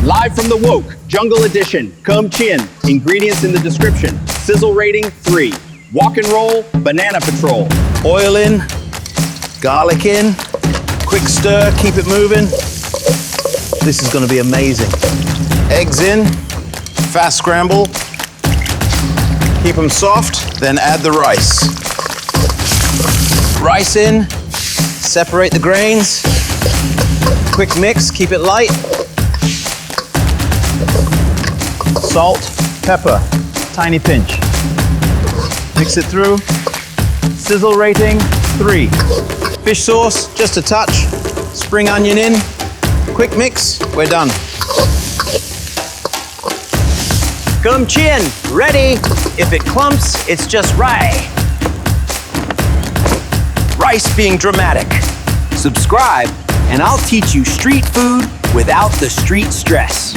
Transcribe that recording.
Live from the Woke, Jungle Edition, Cơm Chiên. Ingredients in the description. Sizzle rating 3. Walk and roll, banana patrol. Oil in, garlic in, quick stir, keep it moving. This is gonna be amazing. Eggs in, fast scramble. Keep them soft, then add the rice. Rice in, separate the grains. Quick mix, keep it light. Salt, pepper, tiny pinch. Mix it through. Sizzle rating 3. Fish sauce, just a touch. Spring onion in. Quick mix, we're done. Cơm Chiên, ready. If it clumps, it's just right. Rice being dramatic. Subscribe, and I'll teach you street food without the street stress.